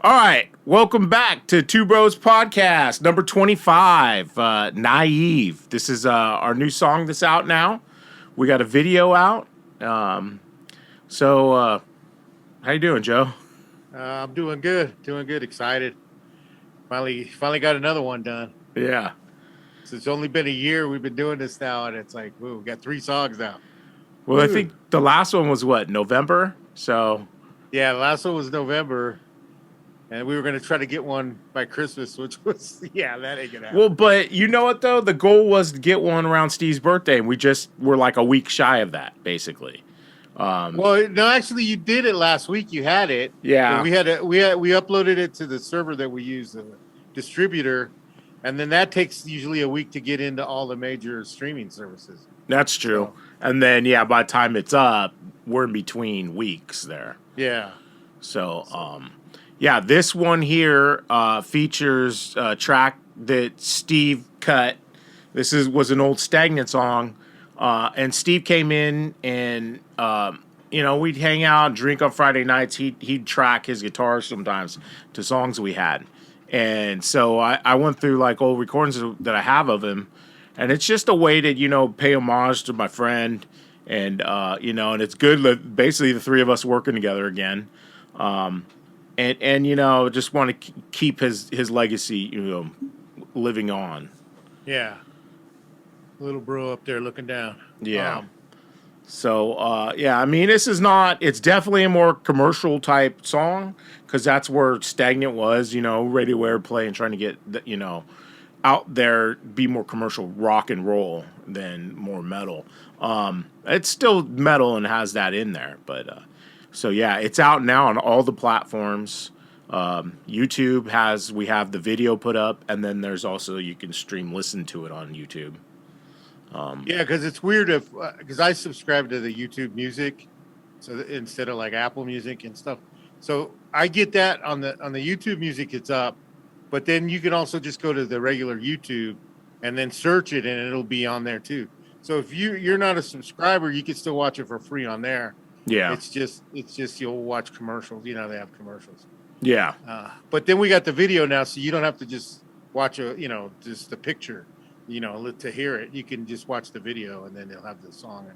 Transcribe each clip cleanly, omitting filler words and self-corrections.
All right, welcome back to Two Bros Podcast, number 25, Naive. This is our new song that's out now. We got a video out. So how you doing, Joe? I'm doing good, excited. Finally got another one done. Yeah. So it's only been a year we've been doing this now, and it's like, we got 3 songs out. Well, I think the last one was November? So yeah, the last one was November. And we were going to try to get one by Christmas, which was, that ain't going to happen. Well, but you know what, though? The goal was to get one around Steve's birthday, and we just were like a week shy of that, basically. Well, no, actually, you did it last week. You had it. Yeah. We uploaded it to the server that we use, the distributor, and then that takes usually a week to get into all the major streaming services. That's true. So, and then, by the time it's up, we're in between weeks there. Yeah. So, this one here features a track that Steve cut. This was an old Stagnant song, and Steve came in and we'd hang out and drink on Friday nights. He'd track his guitar sometimes to songs we had, and so I went through like old recordings that I have of him, and it's just a way to pay homage to my friend, and and it's good that basically the three of us working together again. And just want to keep his legacy, living on. Yeah. Little bro up there looking down. Yeah. It's definitely a more commercial type song because that's where Stagnant was, radio airplay and trying to get, out there, be more commercial rock and roll than more metal. It's still metal and has that in there, but... it's out now on all the platforms. YouTube we have the video put up, and then there's also, you can listen to it on YouTube. Because it's weird because I subscribe to the YouTube Music, so instead of like Apple Music and stuff. So I get that on the YouTube Music, it's up, but then you can also just go to the regular YouTube and then search it, and it'll be on there too. So if you're not a subscriber, you can still watch it for free on there. Yeah, it's just you'll watch commercials. They have commercials. Yeah, but then we got the video now, so you don't have to just watch just the picture, to hear it. You can just watch the video, and then they'll have the song in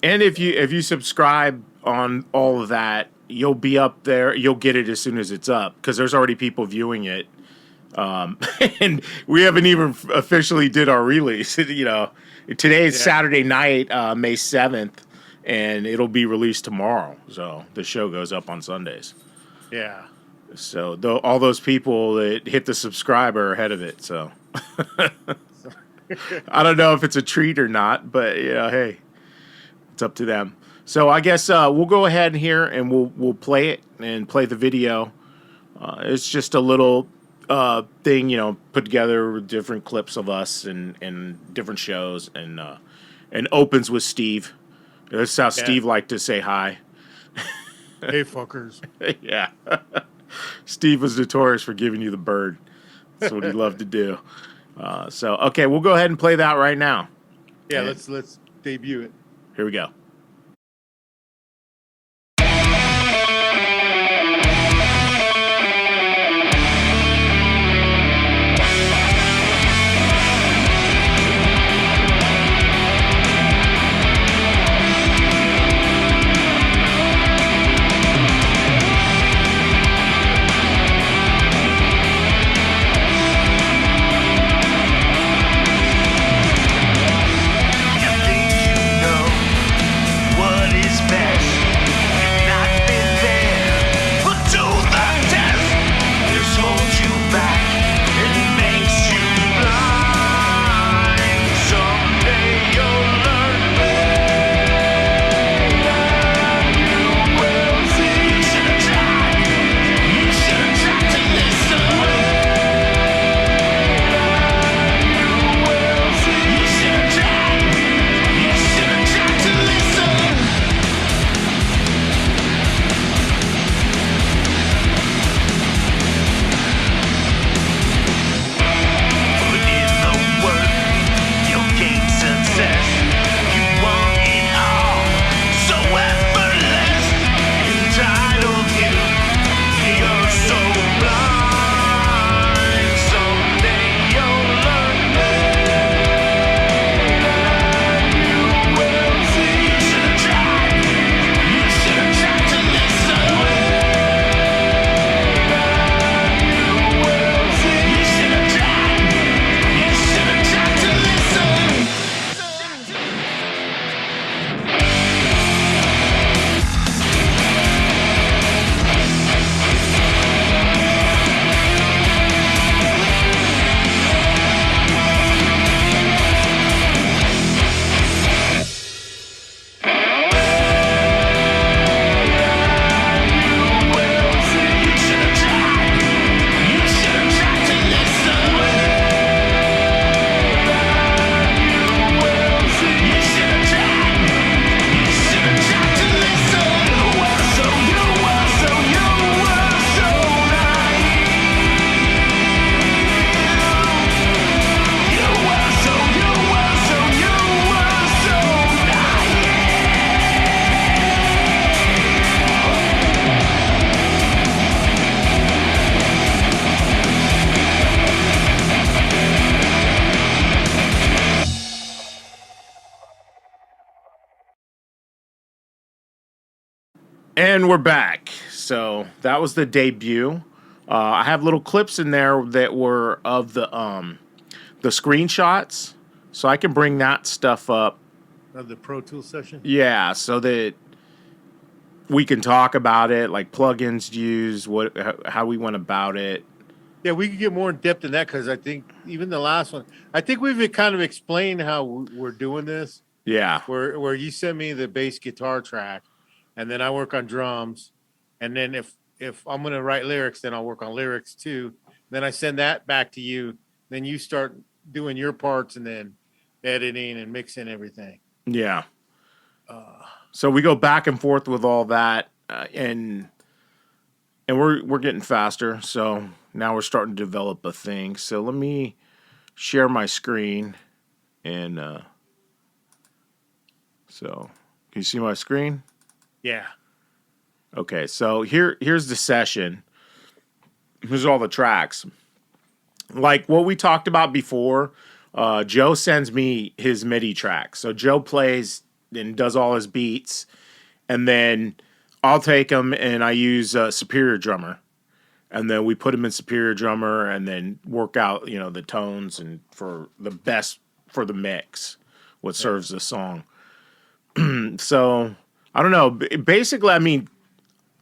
there. And if you subscribe on all of that, you'll be up there. You'll get it as soon as it's up because there's already people viewing it, and we haven't even officially did our release. Today is Saturday night, May 7th. And it'll be released tomorrow. So the show goes up on Sundays. Yeah. So all those people that hit the subscribe are ahead of it. So I don't know if it's a treat or not, but hey, it's up to them. So I guess we'll go ahead here and we'll play it and play the video. It's just a little thing, put together with different clips of us and different shows and opens with Steve. That's how Steve liked to say hi. Hey, fuckers. Yeah. Steve was notorious for giving you the bird. That's what he loved to do. Okay, we'll go ahead and play that right now. Yeah, let's debut it. Here we go. And we're back. So that was the debut. I have little clips in there that were of the screenshots, so I can bring that stuff up. Of the Pro Tool session. Yeah, so that we can talk about it, like plugins used, how we went about it. Yeah, we could get more in depth in that because I think even the last one, I think we've kind of explained how we're doing this. Yeah, Where you send me the bass guitar track, and then I work on drums, and then if I'm gonna write lyrics, then I'll work on lyrics too. Then I send that back to you. Then you start doing your parts, and then editing and mixing everything. yeah. So we go back and forth with all that, and we're getting faster. So now we're starting to develop a thing. So let me share my screen, and so can you see my screen? Yeah. Okay, so here's the session. Here's all the tracks. Like what we talked about before, Joe sends me his MIDI track. So Joe plays and does all his beats, and then I'll take them and I use Superior Drummer, and then we put them in Superior Drummer and then work out the tones and for the best for the mix, what serves the song. So I don't know. Basically, I mean,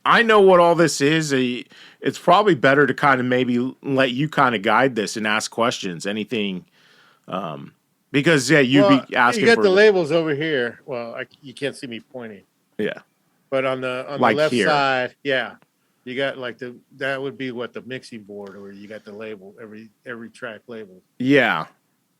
I know what all this is. It's probably better to kind of maybe let you kind of guide this and ask questions. Anything, because you'd be asking. You got the labels over here. Well, you can't see me pointing. Yeah, but on the like left here. side, yeah, you got like that would be what the mixing board, where you got the label every track labeled. Yeah.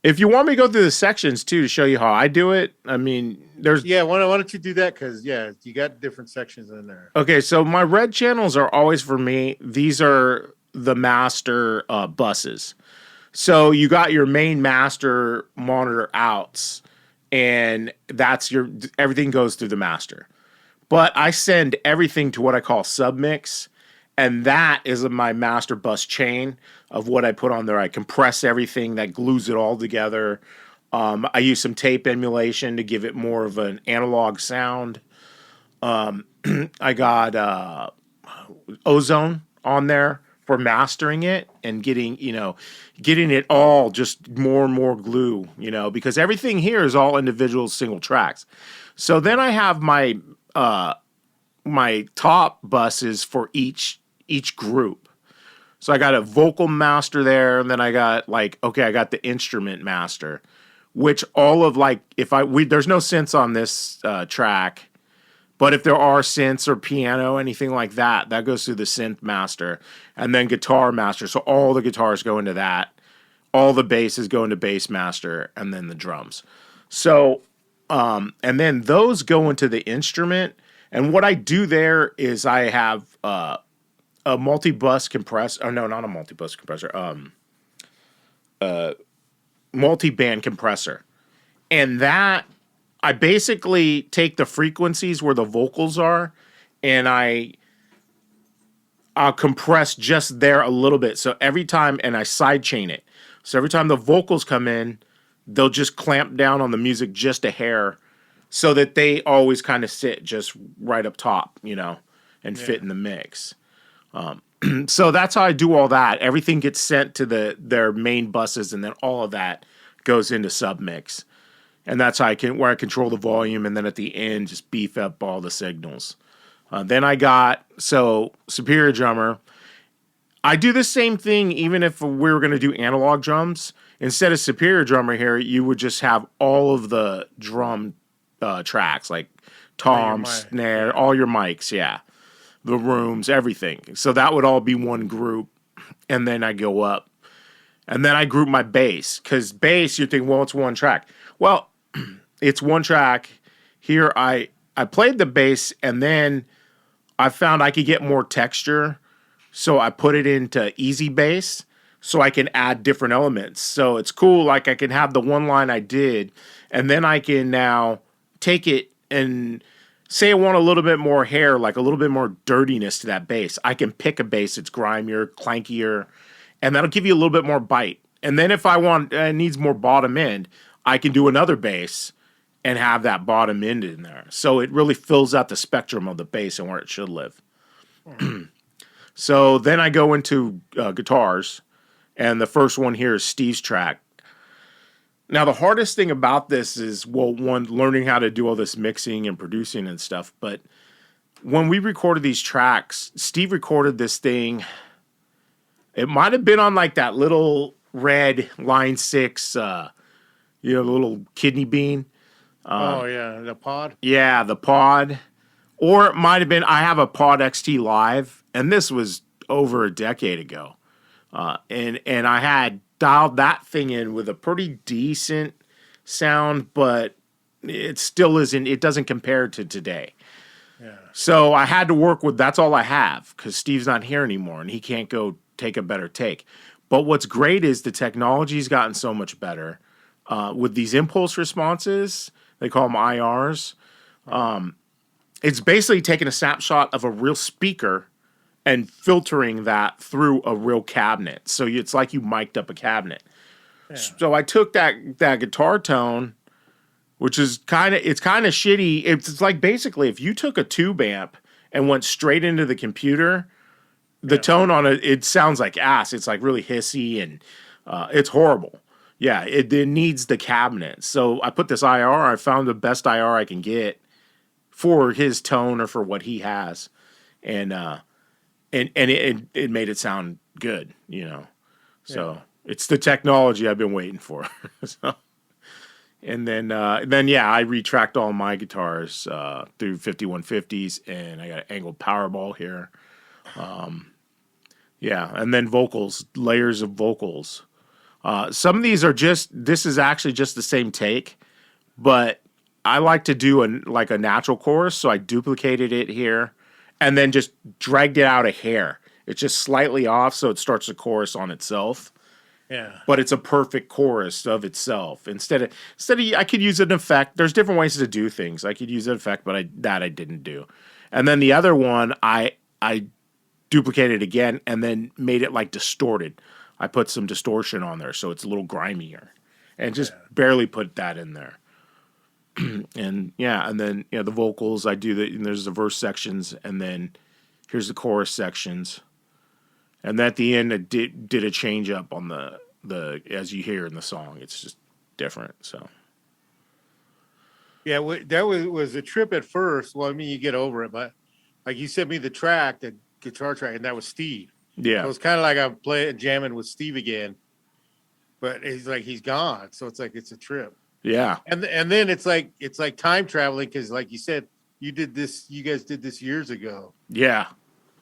If you want me to go through the sections too to show you how I do it, I mean, there's why don't you do that? Because you got different sections in there. Okay, so my red channels are always for me. These are the master buses. So you got your main master monitor outs, and that's everything goes through the master. But I send everything to what I call submix, and that is my master bus chain of what I put on there. I compress everything, that glues it all together. I use some tape emulation to give it more of an analog sound. I got Ozone on there for mastering it and getting it all just more and more glue, because everything here is all individual single tracks. So then I have my top buses for each group. So I got a vocal master there, and then I got I got the instrument master, which all of there's no synths on this track, but if there are synths or piano, anything like that, that goes through the synth master, and then guitar master. So all the guitars go into that, all the basses go into bass master, and then the drums. So, and then those go into the instrument. And what I do there is I have a multi-bus compressor. Oh no, not a multi-bus compressor. Multi-band compressor, and that I basically take the frequencies where the vocals are, and I'll compress just there a little bit. So every time, and I sidechain it. So every time the vocals come in, they'll just clamp down on the music just a hair, so that they always kind of sit just right up top, and fit in the mix. So that's how I do all that. Everything gets sent to their main buses, and then all of that goes into submix. And that's how where I control the volume, and then at the end just beef up all the signals. Then I got Superior Drummer. I do the same thing even if we were going to do analog drums. Instead of Superior Drummer here, you would just have all of the drum tracks, like tom, snare, all your mics, the rooms, everything. So that would all be one group, and then I go up. And then I group my bass, because bass, you're thinking, well, it's one track. Well, it's one track. Here I played the bass, and then I found I could get more texture, so I put it into easy bass, so I can add different elements. So it's cool, like I can have the one line I did, and then I can now take it and say I want a little bit more hair, like a little bit more dirtiness to that bass. I can pick a bass that's grimier, clankier, and that'll give you a little bit more bite. And then if I want, it needs more bottom end, I can do another bass and have that bottom end in there. So it really fills out the spectrum of the bass and where it should live. So then I go into guitars, and the first one here is Steve's track. Now, the hardest thing about this is, well, one, learning how to do all this mixing and producing and stuff. But when we recorded these tracks, Steve recorded this thing. It might have been on like that little red Line 6, the little kidney bean. Oh, yeah, the pod? Yeah, the pod. Or it might have been, I have a Pod XT Live, and this was over a decade ago. And I had dialed that thing in with a pretty decent sound, but it still isn't, it doesn't compare to today. Yeah. So I had to work with, that's all I have, because Steve's not here anymore, and he can't go take a better take. But what's great is the technology's gotten so much better. With these impulse responses, they call them IRs. It's basically taking a snapshot of a real speaker and filtering that through a real cabinet. So it's like you mic'd up a cabinet. Yeah. So I took that guitar tone, which is kind of shitty. It's like basically if you took a tube amp and went straight into the computer, the tone on it sounds like ass. It's like really hissy and it's horrible. Yeah, it needs the cabinet. So I put this IR. I found the best IR I can get for his tone or for what he has, and it made it sound good, So it's the technology I've been waiting for. So, and then I retracked all my guitars through 5150s, and I got an angled Powerball here. And then vocals, layers of vocals. Some of these are this is actually just the same take, but I like to do a natural chorus, so I duplicated it here and then just dragged it out a hair. It's just slightly off, so it starts the chorus on itself. Yeah. But it's a perfect chorus of itself. Instead of I could use an effect. There's different ways to do things. I could use an effect, but I didn't do. And then the other one, I duplicated again and then made it like distorted. I put some distortion on there, so it's a little grimier, and just barely put that in there. And then the vocals I do and there's the verse sections, and then here's the chorus sections, and at the end I did a change up on the as you hear in the song. It's just different. So yeah, that was a trip at first. Well, I mean, you get over it, but like you sent me the guitar track, and that was Steve. Yeah, so it's kind of like I'm jamming with Steve again, but he's gone. So it's like it's a trip. Yeah, and then it's like time traveling, because like you said, you guys did this years ago. Yeah.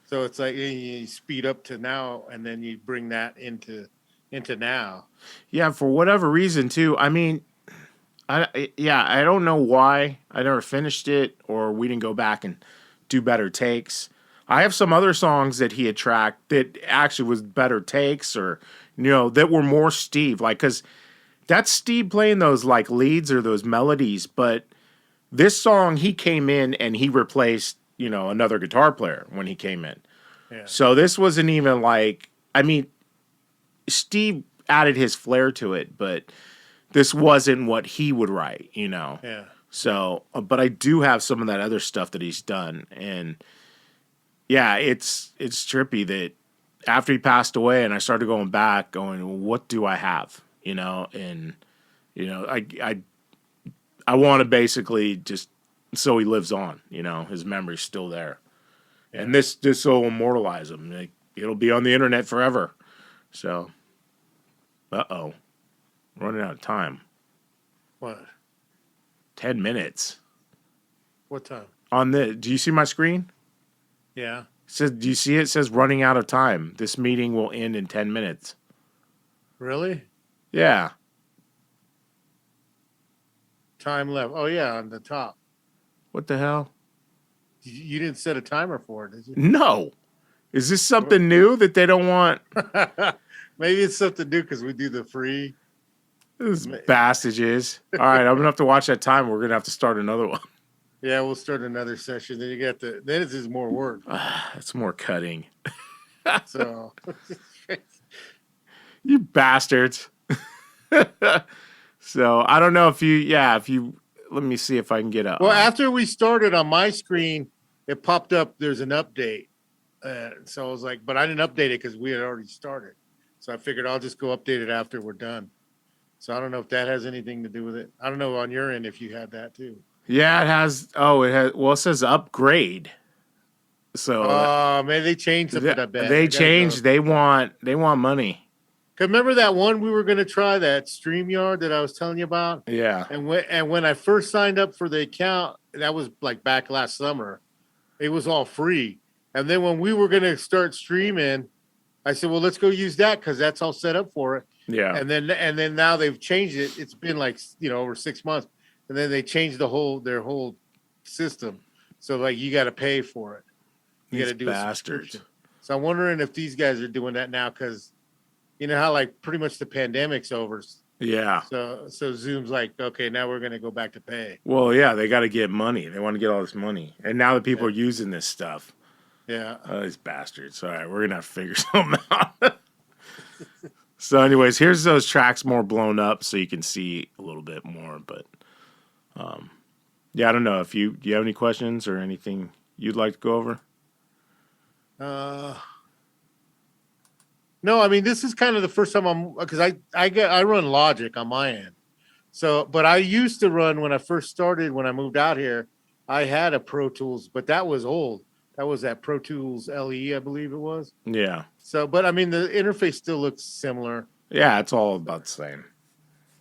So it's like you speed up to now, and then you bring that into now. Yeah, for whatever reason too. I mean, I don't know why I never finished it, or we didn't go back and do better takes. I have some other songs that he had tracked that actually was better takes, or that were more Steve, like, because that's Steve playing those like leads or those melodies. But this song, he came in and he replaced another guitar player when he came in. Yeah. So this wasn't even like, I mean, Steve added his flair to it, but this wasn't what he would write, Yeah. So, but I do have some of that other stuff that he's done, and yeah, it's trippy that after he passed away and I started going back, going, what do I have? And I want to basically just so he lives on, his memory's still there. Yeah. And this will immortalize him. Like, it'll be on the internet forever. So, running out of time. What? 10 minutes. What time? Do you see my screen? Yeah. It says, do you see it? It says running out of time. This meeting will end in 10 minutes. Really? Yeah. Time left. Oh, yeah, on the top. What the hell? You didn't set a timer for it, did you? No. Is this something new that they don't want? Maybe it's something new because we do the free. This bastards. All right, I'm going to have to watch that time. We're going to have to start another one. Yeah, we'll start another session. Then then it's just more work. That's more cutting. So, you bastards. So I don't know if you let me see if I can get a. Well, after we started on my screen, it popped up. There's an update, so I was like, but I didn't update it because we had already started. So I figured I'll just go update it after we're done. So I don't know if that has anything to do with it. I don't know on your end if you had that too. Yeah, it has. Oh, it has. Well, it says upgrade. So Maybe they changed something. I bet they changed. They want money. Cause remember that one we were gonna try, that StreamYard that I was telling you about? Yeah. And when I first signed up for the account, that was like back last summer. It was all free. And then when we were gonna start streaming, I said, well, let's go use that because that's all set up for it. Yeah. And then now they've changed it. It's been like over 6 months. And then they changed their whole system. So like you gotta pay for it. You gotta do bastards. a subscription. So I'm wondering if these guys are doing that now because you know how like pretty much the pandemic's over. Yeah. So Zoom's like, okay, now we're gonna go back to pay. Well, yeah, they got to get money. They want to get all this money, and now that people are using this stuff, Yeah. these bastards. All right, we're gonna have to figure something out. So, anyways, here's those tracks more blown up, so you can see a little bit more. But, yeah, I don't know if do you have any questions or anything you'd like to go over? No, I mean this is kind of the first time because I run Logic on my end. So, but I used to run when I first started when I moved out here. I had a Pro Tools, but that was old. That was that Pro Tools LE, I believe it was. Yeah. So, but I mean the interface still looks similar. Yeah, it's all about the same.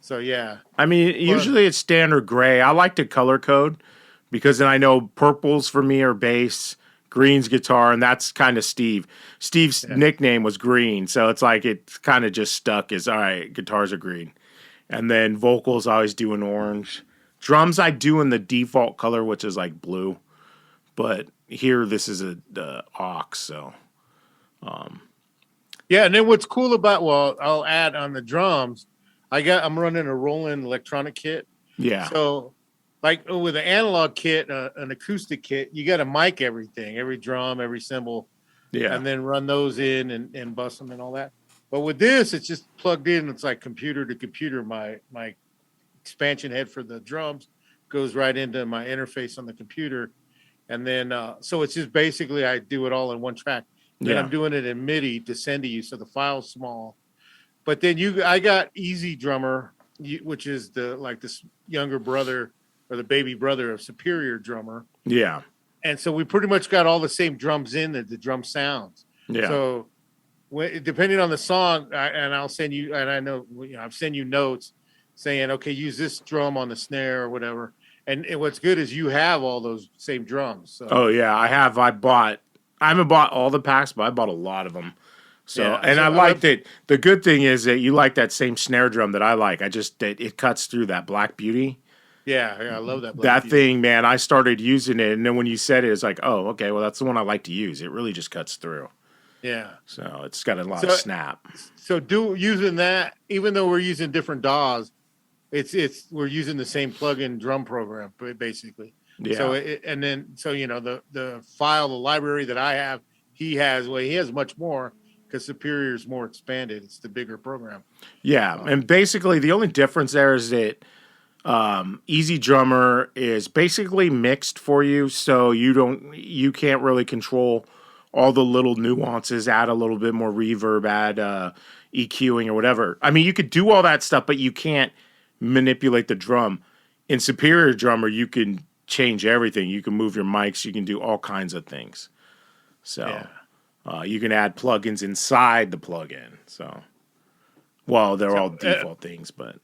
So yeah. I mean, usually it's standard gray. I like to color code because then I know purples for me are bass, green's guitar, and that's kind of Steve. Steve's nickname was Green, so it's like it's kind of just stuck as, all right, guitars are green. And then vocals I always do in orange. Drums I do in the default color, which is like blue. But here this is the aux, so. Yeah, and then what's cool about, well, I'll add on the drums, I'm running a Roland electronic kit. Yeah. So like with an analog kit, an acoustic kit, you got to mic everything, every drum, every cymbal, and then run those in and bust them and all that. But with this, it's just plugged in. It's like computer to computer. My expansion head for the drums goes right into my interface on the computer, and then so it's just basically I do it all in one track. Then I'm doing it in MIDI to send to you, so the file's small. But then I got Easy Drummer, which is this younger brother or the baby brother of Superior Drummer. Yeah. And so we pretty much got all the same drums in the drum sounds. Yeah. So depending on the song, I'll send you, and I know I've sent you notes saying, okay, use this drum on the snare or whatever. And what's good is you have all those same drums. So. Oh yeah, I have. I haven't bought all the packs, but I bought a lot of them. So, and I liked it. The good thing is that you like that same snare drum that I like. It cuts through that Black Beauty. Yeah, I love that. That thing, man, I started using it, and then when you said it, it's like, oh, okay, well, that's the one I like to use. It really just cuts through. Yeah. So it's got a lot of snap. So using that, even though we're using different DAWs, we're using the same plugin drum program, basically. Yeah. So the file, the library that I have, he has much more because Superior is more expanded. It's the bigger program. Yeah, and basically the only difference there is that Easy Drummer is basically mixed for you, so you can't really control all the little nuances, add a little bit more reverb, add EQing or whatever. I mean, you could do all that stuff, but you can't manipulate the drum. In Superior Drummer, you can change everything. You can move your mics. You can do all kinds of things. So you can add plugins inside the plugin. So, well, they're all default things, but.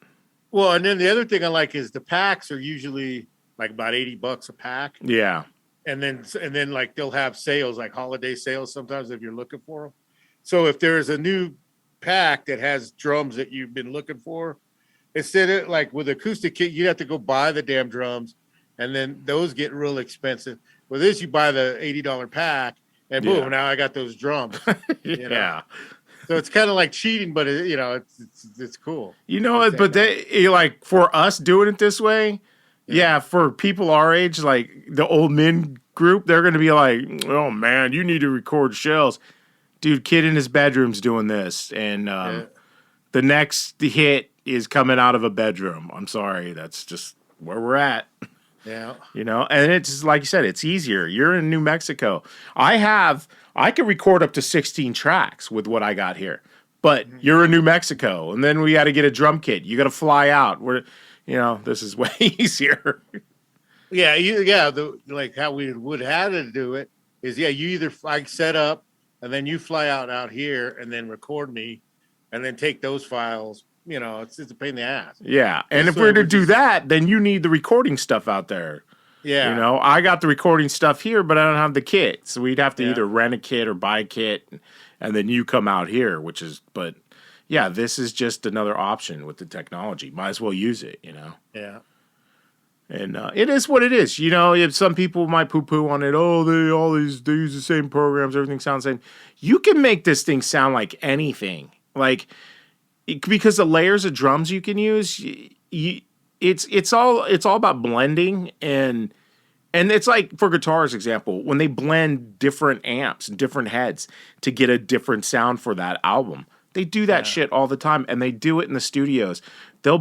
Well, and then the other thing I like is the packs are usually like about $80 a pack. Yeah. And then like they'll have sales, like holiday sales sometimes if you're looking for them. So if there's a new pack that has drums that you've been looking for, instead of like with acoustic kit, you have to go buy the damn drums, and then those get real expensive. With this, you buy the $80 pack, and boom, now I got those drums. Yeah. So it's kind of like cheating, but it's cool. You know, but like for us doing it this way. Yeah, for people our age, like the old men group, they're going to be like, oh, man, you need to record shells. Dude, kid in his bedroom's doing this. And the next hit is coming out of a bedroom. I'm sorry. That's just where we're at. Yeah. You know, and it's just, like you said, it's easier. You're in New Mexico. I can record up to 16 tracks with what I got here. But you're in New Mexico, and then we got to get a drum kit. You got to fly out. This is way easier. Yeah, like how we would have to do it is, you either set up and then you fly out here and then record me and then take those files. It's a pain in the ass. Yeah, and if we're to do that, then you need the recording stuff out there. Yeah. I got the recording stuff here, but I don't have the kit. So we'd have to either rent a kit or buy a kit, and then you come out here, but yeah, this is just another option with the technology. Might as well use it, Yeah. And it is what it is. If some people might poo-poo on it, they use the same programs, everything sounds the same. You can make this thing sound like anything. Because the layers of drums you can use, it's all about blending, and it's like, for guitars example, when they blend different amps and different heads to get a different sound for that album. They do that shit all the time, and they do it in the studios. They'll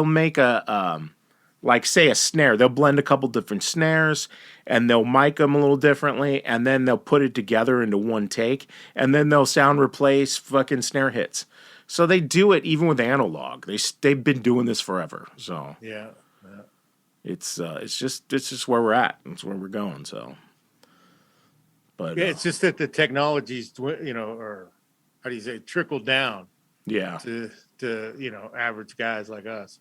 make say a snare. They'll blend a couple different snares, and they'll mic them a little differently, and then they'll put it together into one take, and then they'll sound replace fucking snare hits. So they do it even with analog. They've been doing this forever. So yeah. It's just where we're at. It's where we're going. So, but it's just that the technologies, or how do you say, trickle down. Yeah. To average guys like us.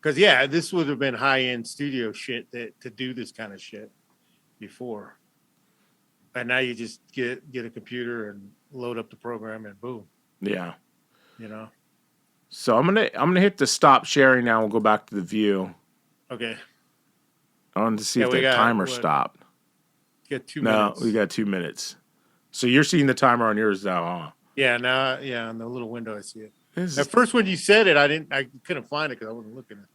Because this would have been high end studio shit to do this kind of shit before, and now you just get a computer and load up the program and boom. Yeah. So I'm gonna hit the stop sharing now. We'll go back to the view. Okay. I wanted to see if the timer stopped. Get 2 minutes. No, we got 2 minutes. So you're seeing the timer on yours now, huh? Yeah. Now, on the little window, I see it. At first, when you said it, I couldn't find it because I wasn't looking at it.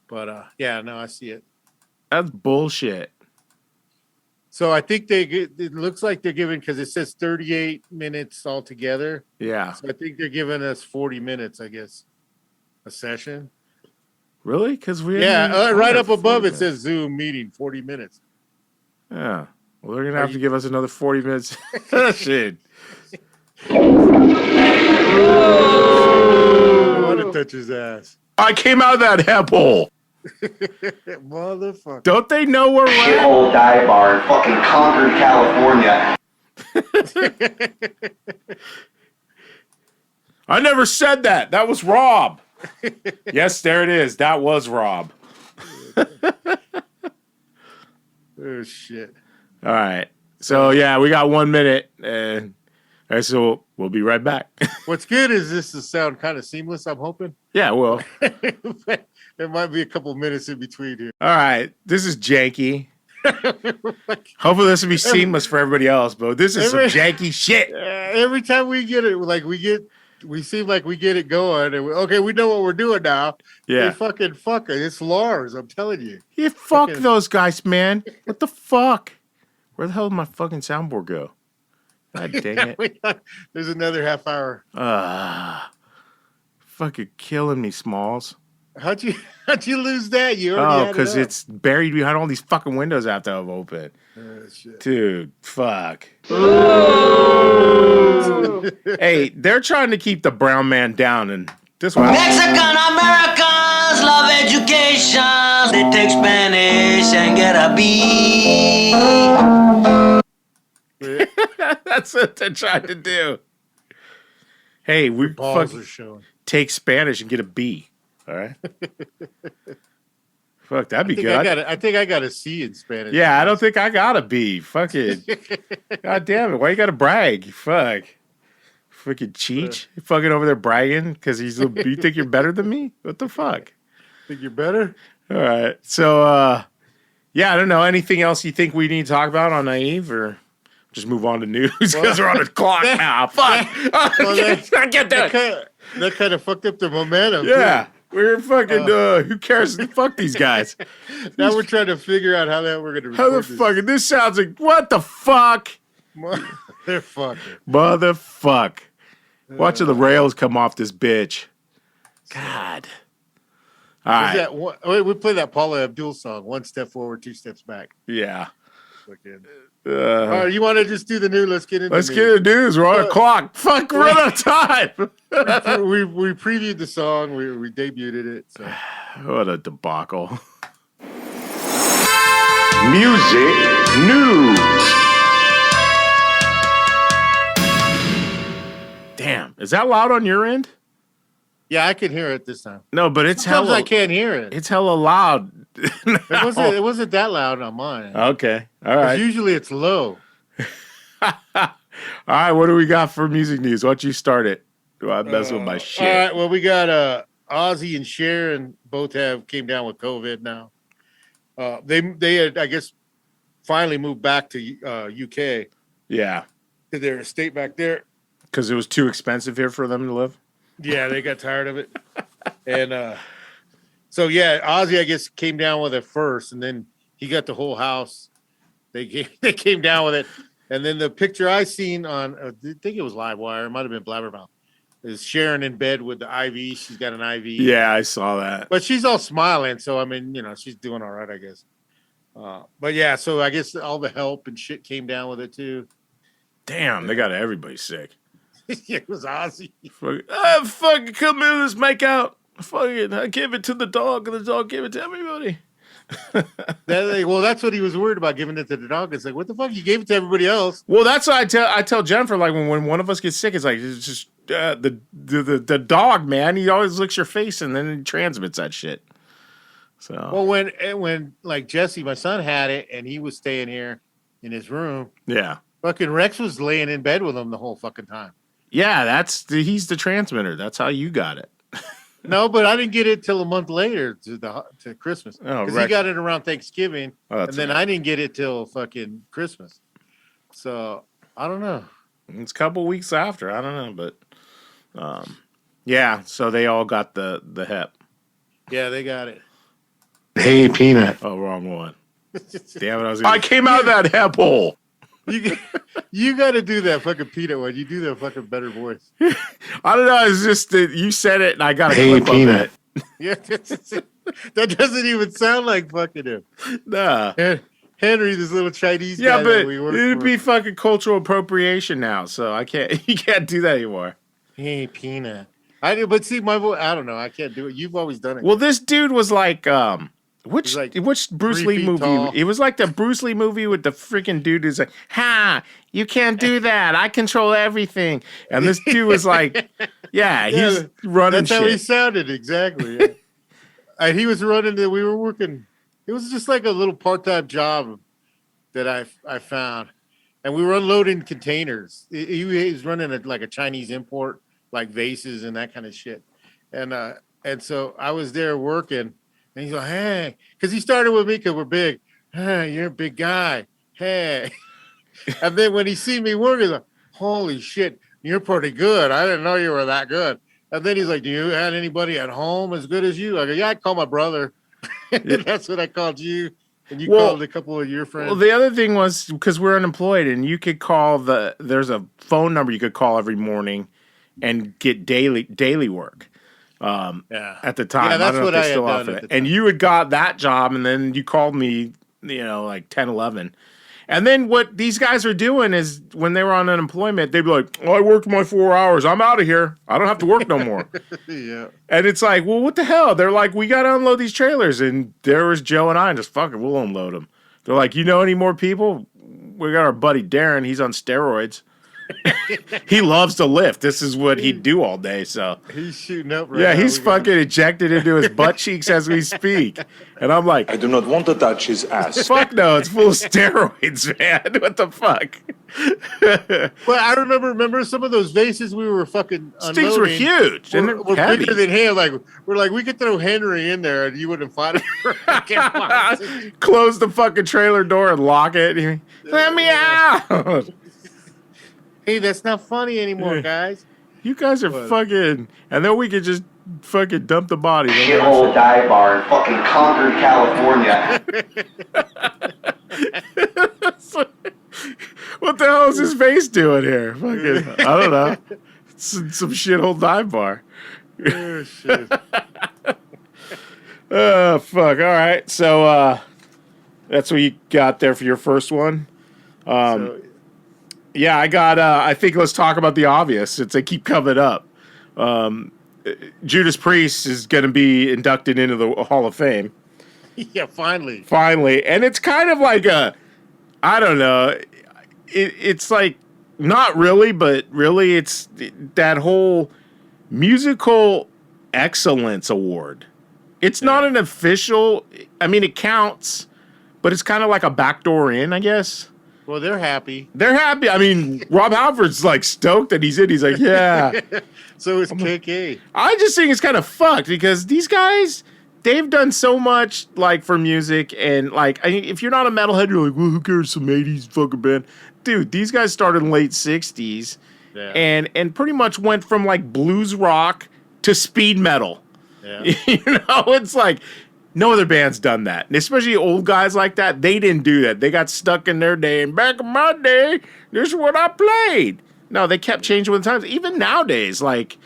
But now I see it. That's bullshit. So I think it looks like they're giving, because it says 38 minutes altogether. Yeah. So I think they're giving us 40 minutes, I guess, a session. Really? Because right up above it says Zoom meeting 40 minutes. Yeah. Well, they're gonna have to give us another 40 minutes. Shit. I want to touch his ass. I came out of that hep hole. Motherfucker. Don't they know we're right? Old dive bar in fucking Concord, California. I never said that. That was Rob. Yes, there it is. That was Rob. Oh, shit. All right. So, we got 1 minute. And so we'll be right back. What's good is this will sound kind of seamless, I'm hoping. Yeah, well. There might be a couple minutes in between here. All right. This is janky. Hopefully this will be seamless for everybody else, but this is some janky shit. Every time we get it, we seem like we get it going, and we know what we're doing now. Yeah. Fuck it. It's Lars, I'm telling you. Yeah, fuck those guys, man. What the fuck? Where the hell did my fucking soundboard go? God dang it. There's another half hour. Fucking killing me, Smalls. How'd you lose that? You already had because it it's buried behind all these fucking windows I have to have open. Shit. Dude, fuck. Hey, they're trying to keep the brown man down, and this one. Mexican Americans love education. They take Spanish and get a B. That's what they're trying to do. Hey, we fucking take Spanish and get a B. All right. Fuck, that'd be good. I think I got a C in Spanish. Yeah, I don't think I got a B. Fuck it. God damn it. Why you gotta brag? Fuck. Fucking Cheech. Fucking over there bragging because you think you're better than me? What the fuck? Think you're better? All right. So, I don't know. Anything else you think we need to talk about on Naive, or just move on to news because we're on the clock now? Fuck. I get that. That kind of fucked up the momentum. Yeah. Too. We're fucking, who cares? Fuck these guys. Now we're trying to figure out how we're going to record this. Fucking, this sounds like, what the fuck? Motherfuck. Watching the rails come off this bitch. God. right. That one, we play that Paula Abdul song, 1 step forward, 2 steps back. Yeah. All right, you want to just do the news? Let's get into Let's get into news. We're on a clock. Fuck, we're out of time. we previewed the song. We debuted it. So. What a debacle. Music news. Damn. Is that loud on your end? Yeah, I can hear it this time. No, but it's Sometimes hella. I can't hear it. It's hella loud. It wasn't that loud on mine. Okay. All right. Usually it's low. All right. What do we got for music news? Why don't you start it? Do I mess with my shit? All right. Well, we got Ozzy and Sharon both came down with COVID now. They had, I guess, finally moved back to UK. Yeah. To their estate back there. Because it was too expensive here for them to live? Yeah, they got tired of it. And so, yeah, Ozzy, I guess, came down with it first, and then he got the whole house. They came down with it. And then the picture I seen on, I think it was Livewire, it might have been Blabbermouth, is Sharon in bed with the IV. She's got an IV. Yeah, I saw that. But she's all smiling, so, I mean, she's doing all right, I guess. But, yeah, so I guess all the help and shit came down with it, too. Damn, they got everybody sick. It was Ozzy. Fucking come in, let's make out. Fucking, I gave it to the dog, and the dog gave it to everybody. Well, that's what he was worried about, giving it to the dog. It's like, what the fuck? You gave it to everybody else. Well, that's what I tell Jennifer, like, when one of us gets sick, it's like, it's just the dog, man. He always licks your face, and then he transmits that shit. So. Well, when like Jesse, my son, had it, and he was staying here in his room. Yeah. Fucking Rex was laying in bed with him the whole fucking time. Yeah, he's the transmitter. That's how you got it. No, but I didn't get it till a month later to Christmas. Oh, because he got it around Thanksgiving, and then right. I didn't get it till fucking Christmas. So I don't know. It's a couple weeks after. I don't know, but yeah. So they all got the hep. Yeah, they got it. Hey, Peanut. Oh, wrong one. Damn it! I came out of that hep hole. You got to do that fucking Peanut one. You do that fucking better voice. I don't know. It's just that you said it, and I got a Hey, clip Peanut. of it. Yeah, that doesn't even sound like fucking him. Nah. Henry, this little Chinese guy. Yeah, but that we work it'd for. be fucking cultural appropriation now, so I can't. You can't do that anymore. Hey, Peanut. But see, my voice. I don't know. I can't do it. You've always done it. Well, this dude was like, which Bruce 3 Lee feet movie? tall. It was like the Bruce Lee movie with the freaking dude who's like, "Ha, you can't do that. I control everything." And this dude was like, "Yeah, he's running That's how he shit." sounded exactly. Yeah. And he was running. We were working. It was just like a little part-time job that I found, and we were unloading containers. He was running like a Chinese import, like vases and that kind of shit. And so I was there working. And he's like, hey, because he started with me because we're big. Hey, you're a big guy. Hey. And then when he see me working, he's like, holy shit, you're pretty good. I didn't know you were that good. And then he's like, do you have anybody at home as good as you? I go, yeah, I call my brother. That's what I called you. And you called a couple of your friends. Well, the other thing was because we're unemployed and you could call there's a phone number you could call every morning and get daily work. At the time, yeah, that's I don't know what if I they had still done offer at it. the time. And you had got that job, and then you called me, like 10, 11. And then what these guys are doing is when they were on unemployment, they'd be like, "Oh, I worked my 4 hours. I'm out of here. I don't have to work no more." Yeah. And it's like, well, what the hell? They're like, we got to unload these trailers. And there was Joe and I, and just fuck it, we'll unload them. They're like, you know any more people? We got our buddy Darren. He's on steroids. He loves to lift. This is what he'd do all day. So He's shooting up right yeah, now. he's fucking injected into his butt cheeks as we speak. And I'm like, I do not want to touch his ass. fuck no, it's full of steroids, man. What the fuck? But I remember some of those vases we were fucking These things were unloading huge. And were they're heavy. bigger than him. Like we're like, we could throw Henry in there and you wouldn't find him. Close the fucking trailer door and lock it. Let me out. Hey, that's not funny anymore, guys. You guys are fucking, and then we could just fucking dump the body. Shithole dive bar in fucking Concord, California. What the hell is his face doing here? Fucking, I don't know. Some shithole dive bar. Oh, shit. Oh, fuck. All right. So that's what you got there for your first one. So, Yeah, I got. I think let's talk about the obvious since they keep coming up. Judas Priest is going to be inducted into the Hall of Fame yeah, finally. finally, and it's kind of like a, I don't know, it's like not really, but really, it's that whole musical excellence award. It's not an official. I mean, it counts, but it's kind of like a backdoor in, I guess. Well, they're happy. They're happy. I mean, Rob Halford's like stoked that he's in. He's like, yeah. So is KK. I just think it's kind of fucked because these guys, they've done so much like for music and like, I mean, if you're not a metalhead, you're like, well, who cares? Some 80s fucking band. Dude, these guys started in late 60s and pretty much went from like blues rock to speed metal. Yeah. You know, it's like no other band's done that. And especially old guys like that, they didn't do that. They got stuck in their day. And back in my day, this is what I played. No, they kept changing with the times. Even nowadays, like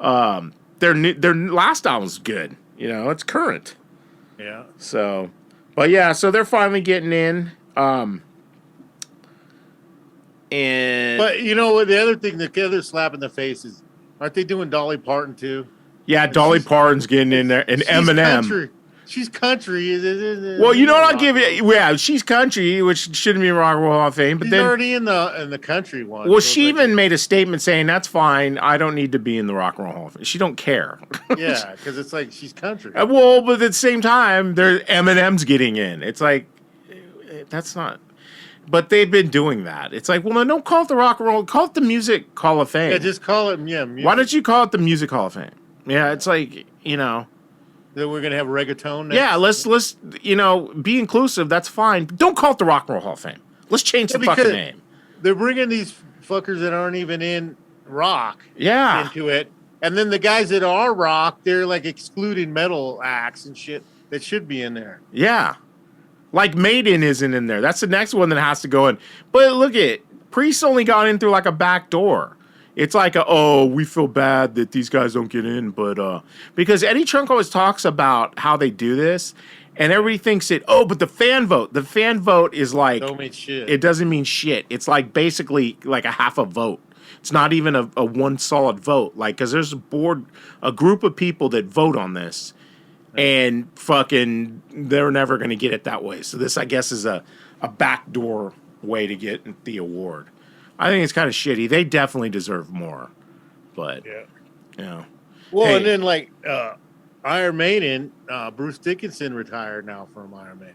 their last album's good. You know, it's current. Yeah. So, but yeah, so they're finally getting in. And But you know what? The other thing, the other slap in the face is, aren't they doing Dolly Parton too? yeah, Dolly Parton's getting in there, and She's Eminem. Country. She's country. Well, you know what? I'll give you. Yeah, she's country, which shouldn't be in Rock and Roll Hall of Fame. But She's then already in the country one. well, so she it's like- even made a statement saying that's fine. I don't need to be in the Rock and Roll Hall of Fame. She don't care. yeah, because it's like she's country. Well, but at the same time, there Eminem's getting in. It's like that's not. But they've been doing that. It's like, well, no, don't call it the Rock and Roll. Call it the Music Hall of Fame. Yeah, just call it music. Why don't you call it the Music Hall of Fame? Yeah, it's like That we're gonna have reggaeton next? Yeah, let's be inclusive. That's fine. But don't call it the Rock and Roll Hall of Fame. Let's change the fucking name. They're bringing these fuckers that aren't even in rock Yeah. into it. And then the guys that are rock, they're like excluding metal acts and shit that should be in there. Yeah. Like Maiden isn't in there. That's the next one that has to go in. But look at Priest only got in through like a back door. It's like we feel bad that these guys don't get in, but because Eddie Trunk always talks about how they do this, and everybody thinks but the fan vote. The fan vote is like Don't mean shit. It doesn't mean shit. It's like basically like a half a vote. It's not even a one solid vote. Like, because there's a group of people that vote on this, and fucking they're never going to get it that way. So this, I guess, is a backdoor way to get the award. I think it's kind of shitty. They definitely deserve more, but Well, Hey. and then like Iron Maiden, Bruce Dickinson retired now from Iron Maiden,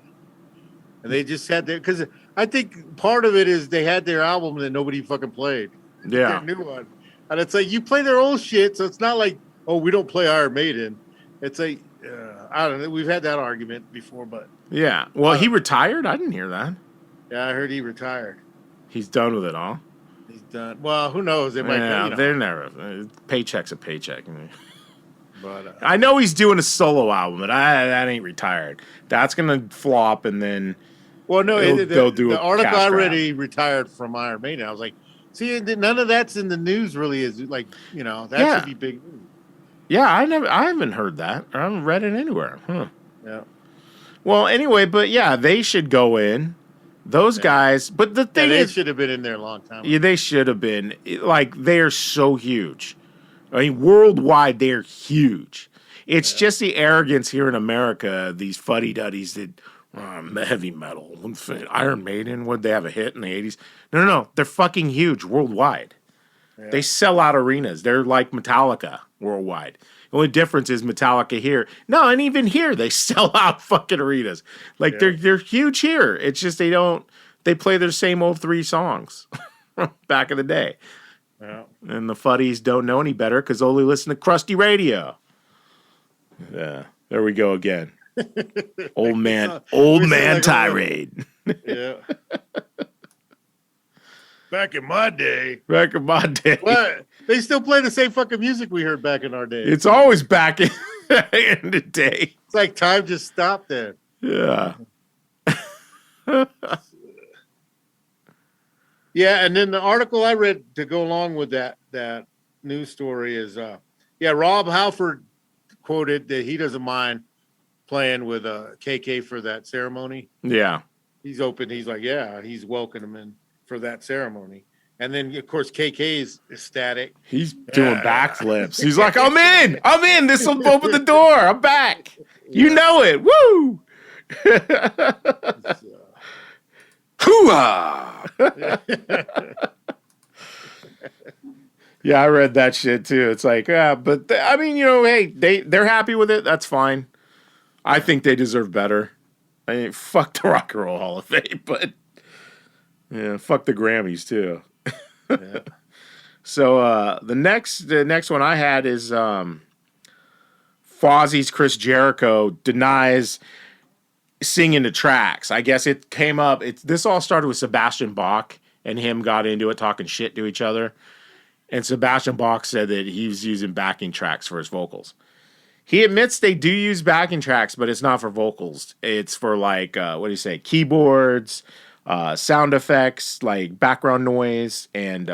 and they just had their because I think part of it is they had their album that nobody fucking played. Yeah. Their new one, and it's like you play their old shit, so it's not like we don't play Iron Maiden. It's like I don't know. We've had that argument before, but yeah. Well, he retired. I didn't hear that. yeah, I heard he retired. He's done with it all. He's done. Well, who knows? They might. Yeah, they're never. Paycheck's a paycheck. But I know he's doing a solo album, but that ain't retired. That's gonna flop, and then well, no, they'll do the a article cast I wrap. read. He retired from Iron Maiden. I was like, see, none of that's in the news. Really, is like that should be big news. Yeah, I haven't heard that, or I haven't read it anywhere. Huh. Yeah. Well, anyway, but yeah, they should go in. Those guys, but the thing they is, should have been in there a long time ago. yeah, they should have been. Like, they're so huge. I mean, worldwide, they're huge. It's just the arrogance here in America, these fuddy-duddies that heavy metal. Iron Maiden, would they have a hit in the 80s? No. They're fucking huge worldwide. Yeah. They sell out arenas. They're like Metallica worldwide. The only difference is Metallica here. No, and even here, they sell out fucking arenas. Like, they're huge here. It's just they play their same old 3 songs back in the day. Yeah. And the fuddies don't know any better because only listen to crusty radio. Yeah, there we go again. Old man tirade. Yeah. Back in my day. What? They still play the same fucking music we heard back in our day. It's always back in the day. It's like time just stopped there. Yeah. Yeah, and then the article I read to go along with that news story is Rob Halford quoted that he doesn't mind playing with KK for that ceremony. Yeah. He's open. He's like, yeah, he's welcoming him in for that ceremony. And then, of course, KK is ecstatic. He's doing backflips. He's like, I'm in. I'm in. This will open the door. I'm back. You know it. Woo. Hoo-ah. Yeah, I read that shit too. It's like, but I mean, hey, they're happy with it. That's fine. I think they deserve better. I mean, fuck the Rock and Roll Hall of Fame, but yeah, fuck the Grammys too. Yeah. So the next one I had is Fozzie's Chris Jericho denies singing the tracks. I guess it came up. This all started with Sebastian Bach and him got into it, talking shit to each other. And Sebastian Bach said that he was using backing tracks for his vocals. He admits they do use backing tracks, but it's not for vocals. It's for like, what do you say, keyboards, sound effects, like background noise, and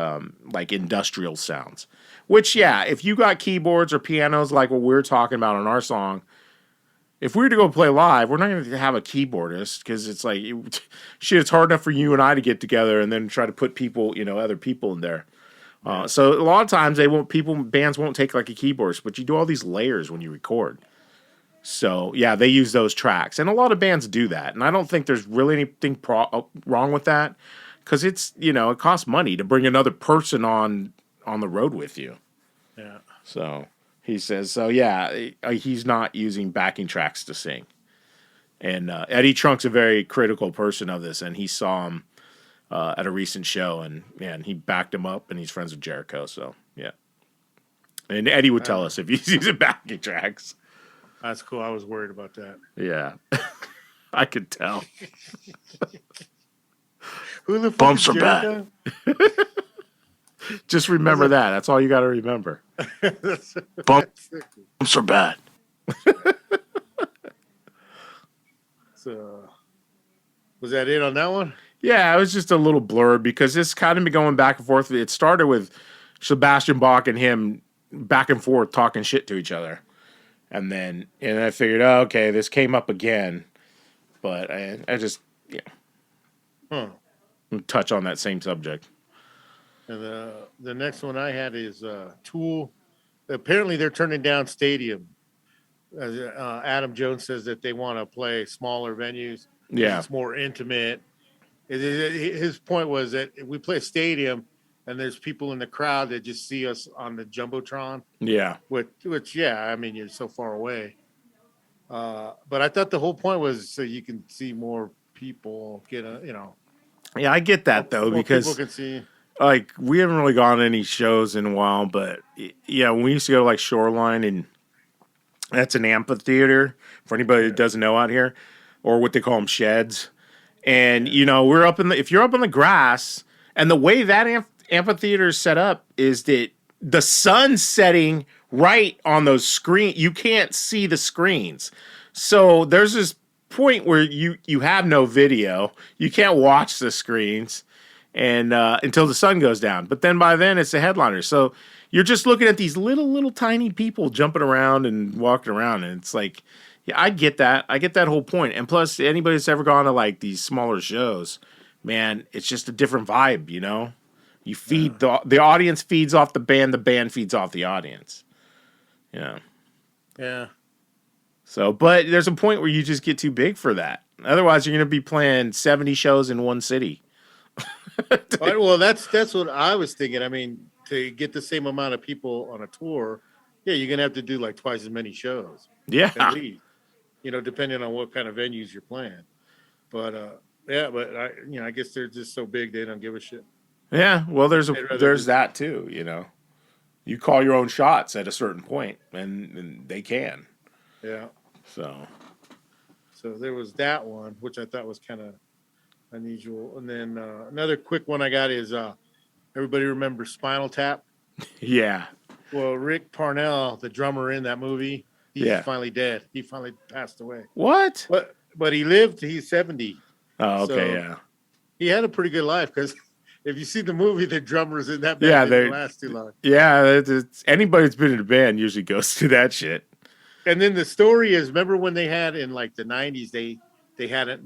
like industrial sounds. Which, yeah, if you got keyboards or pianos like what we're talking about on our song, if we were to go play live, we're not going to have a keyboardist because it's like, shit, it's hard enough for you and I to get together and then try to put people, other people in there. So a lot of times bands won't take like a keyboardist, but you do all these layers when you record. So yeah, they use those tracks, and a lot of bands do that. And I don't think there's really anything wrong with that, because it's it costs money to bring another person on the road with you. Yeah. So he says, so yeah, he's not using backing tracks to sing. And Eddie Trunk's a very critical person of this, and he saw him at a recent show, and man, he backed him up, and he's friends with Jericho, so yeah. And Eddie would tell us if he's using backing tracks. That's cool. I was worried about that. Yeah, I could tell. Who the fuck Bumps is are Jericho? bad. Just remember that. That's all you got to remember. Bumps are bad. So, was that it on that one? Yeah, it was just a little blurred because this kind of been going back and forth. It started with Sebastian Bach and him back and forth talking shit to each other. And I figured, oh, okay, this came up again. But I just, touch on that same subject. And the next one I had is Tool. Apparently they're turning down Stadium. Adam Jones says that they want to play smaller venues. Yeah. It's more intimate. His point was that if we play a stadium and there's people in the crowd that just see us on the Jumbotron. Yeah. Which yeah, I mean, you're so far away. But I thought the whole point was so you can see more people get Yeah, I get that though, because people can see. Like, we haven't really gone to any shows in a while, but yeah, when we used to go to like Shoreline, and that's an amphitheater for anybody that doesn't know out here, or what they call them, sheds. And we're if you're up in the grass, and the way that amphitheater is set up is that the sun's setting right on those screens. You can't see the screens. So there's this point where you have no video. You can't watch the screens and until the sun goes down. But then by then it's the headliner. So you're just looking at these little tiny people jumping around and walking around, and it's like, yeah, I get that. I get that whole point. And plus, anybody that's ever gone to like these smaller shows, man, it's just a different vibe, You feed the audience feeds off the band feeds off the audience. Yeah. Yeah. So, but there's a point where you just get too big for that. Otherwise, you're going to be playing 70 shows in one city. Well, that's what I was thinking. I mean, to get the same amount of people on a tour, yeah, you're going to have to do like twice as many shows. Yeah. At least. Depending on what kind of venues you're playing. But I guess they're just so big they don't give a shit. Yeah, well, there's that too. You call your own shots at a certain point, and they can. Yeah. So there was that one, which I thought was kind of unusual. And then another quick one I got is everybody remembers Spinal Tap? Yeah. Well, Rick Parnell, the drummer in that movie, he's finally dead. He finally passed away. What? But he lived. He's 70. Oh, okay, so yeah. He had a pretty good life because if you see the movie, the drummers in that band didn't last too long. Yeah, anybody that's been in a band usually goes through that shit. And then the story is, remember when they had in like the 90s, they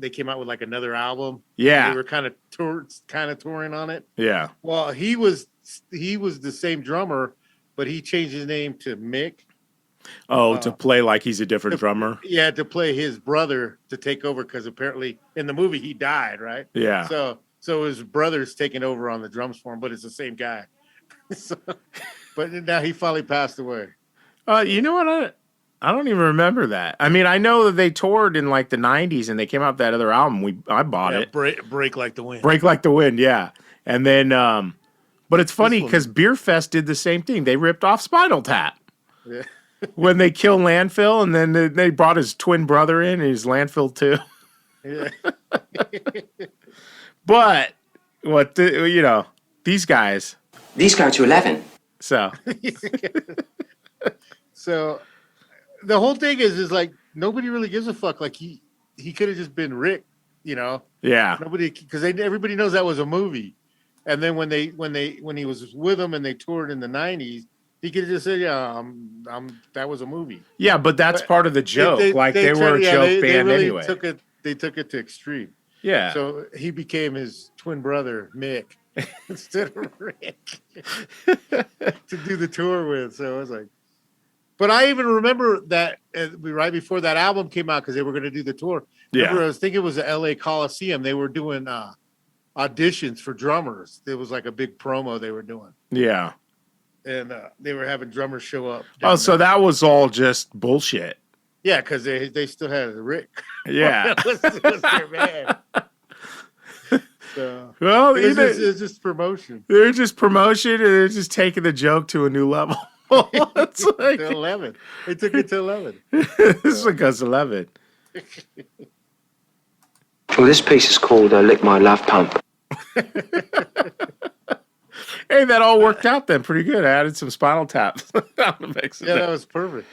came out with like another album. Yeah. They were kind of touring on it. Yeah. Well, he was the same drummer, but he changed his name to Mick. Oh, to play like he's a different drummer. Yeah, to play his brother to take over, because apparently in the movie he died, right? Yeah. So his brother's taking over on the drums for him, but it's the same guy. But now he finally passed away. You know what? I don't even remember that. I mean, I know that they toured in like the 90s and they came out with that other album. I bought it. Break Like the Wind. Break Like the Wind, yeah. And then, but it's funny because Beer Fest did the same thing. They ripped off Spinal Tap. Yeah. When they killed Landfill, and then they brought his twin brother in, and he's Landfill too. Yeah. But these guys. These go to 11. So. So the whole thing is like nobody really gives a fuck. Like he could have just been Rick, Yeah. Nobody, because everybody knows that was a movie. And then when he was with them and they toured in the 90s, he could have just said, "Yeah, that was a movie." Yeah, but that's part of the joke. They were a joke band really anyway. They took it to extreme. Yeah. So he became his twin brother Mick instead of Rick to do the tour with. So I was like, but I even remember that right before that album came out, because they were going to do the tour. Remember, I was thinking it was the LA Coliseum. They were doing auditions for drummers. There was like a big promo they were doing. Yeah. And they were having drummers show up. Oh, so that was all just bullshit. Yeah, because they still had Rick. Yeah. it was their man. So, well, it's just promotion. They're just promotion, and they're just taking the joke to a new level. It's like to 11. They took it to 11. It's like us 11. Well, this piece is called Lick My Love Pump. Hey, that all worked out then pretty good. I added some Spinal Tap. Yeah, that was perfect.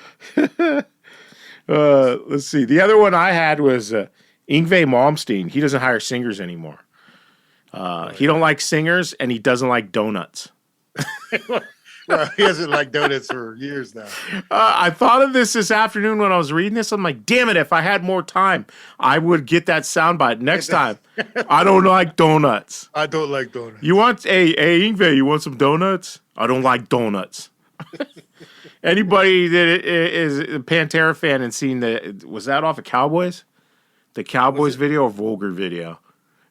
Let's see. The other one I had was Yngwie Malmsteen. He doesn't hire singers anymore. He don't like singers, and he doesn't like donuts. Well, he hasn't liked donuts for years now. I thought of this afternoon when I was reading this. I'm like, damn it, if I had more time, I would get that soundbite next time. I don't like donuts. I don't like donuts. You want, hey, Yngwie, you want some donuts? I don't like donuts. Anybody that is a Pantera fan and seen was that off of Cowboys? The Cowboys video or Vulgar video?